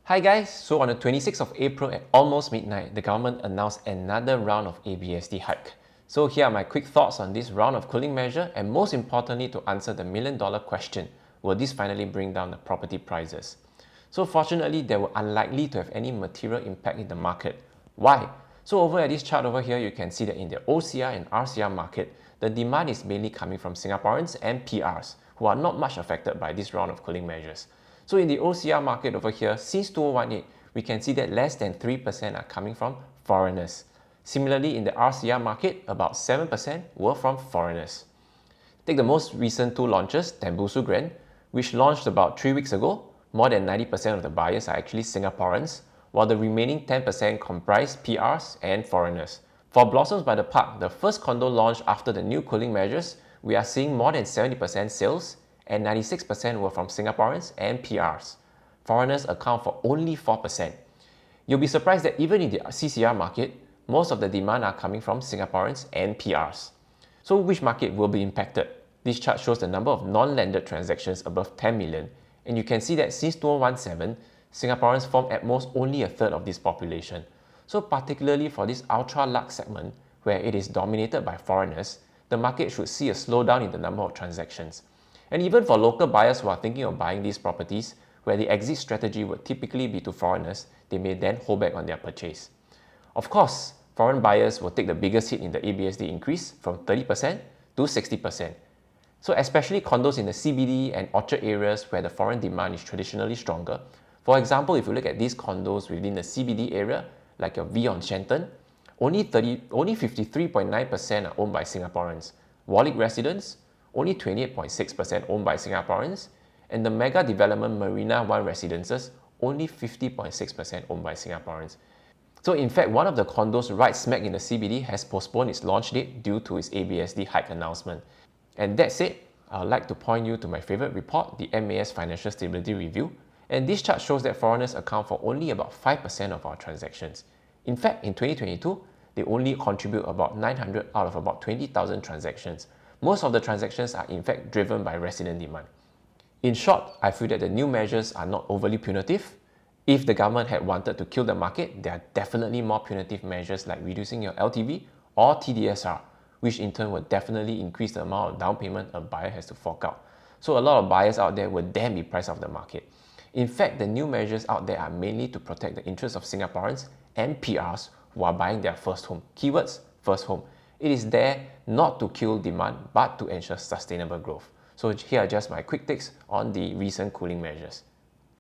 Hi guys, so on the 26th of April at almost midnight, the government announced another round of ABSD hike. So here are my quick thoughts on this round of cooling measure, and most importantly to answer the million-dollar question, will this finally bring down the property prices? So fortunately, they were unlikely to have any material impact in the market. Why? So over at this chart over here, you can see that in the OCR and RCR market, the demand is mainly coming from Singaporeans and PRs, who are not much affected by this round of cooling measures. So in the OCR market over here, since 2018, we can see that less than 3% are coming from foreigners. Similarly, in the RCR market, about 7% were from foreigners. Take the most recent two launches, Tembusu Grand, which launched about 3 weeks ago. More than 90% of the buyers are actually Singaporeans, while the remaining 10% comprise PRs and foreigners. For Blossoms by the Park, the first condo launched after the new cooling measures, we are seeing more than 70% sales, and 96% were from Singaporeans and PRs. Foreigners account for only 4%. You'll be surprised that even in the CCR market, most of the demand are coming from Singaporeans and PRs. So which market will be impacted? This chart shows the number of non-landed transactions above 10 million, and you can see that since 2017, Singaporeans form at most only a third of this population. So particularly for this ultra-lux segment, where it is dominated by foreigners, the market should see a slowdown in the number of transactions. And even for local buyers who are thinking of buying these properties, where the exit strategy would typically be to foreigners, they may then hold back on their purchase. Of course, foreign buyers will take the biggest hit in the ABSD increase from 30% to 60%. So especially condos in the CBD and Orchard areas where the foreign demand is traditionally stronger. For example, if you look at these condos within the CBD area, like your V on Shenton, only 53.9% are owned by Singaporeans. Warwick residents, only 28.6% owned by Singaporeans, and the mega development Marina 1 residences, only 50.6% owned by Singaporeans. So in fact, one of the condos right smack in the CBD has postponed its launch date due to its ABSD hike announcement. And that said, I would like to point you to my favorite report, the MAS Financial Stability Review, and this chart shows that foreigners account for only about 5% of our transactions. In fact, in 2022, they only contribute about 900 out of about 20,000 transactions. Most of the transactions are in fact driven by resident demand. In short, I feel that the new measures are not overly punitive. If the government had wanted to kill the market, there are definitely more punitive measures like reducing your LTV or TDSR, which in turn would definitely increase the amount of down payment a buyer has to fork out. So a lot of buyers out there would then be priced off the market. In fact, the new measures out there are mainly to protect the interests of Singaporeans and PRs who are buying their first home. Keywords, first home. It is there not to kill demand, but to ensure sustainable growth. So here are just my quick takes on the recent cooling measures.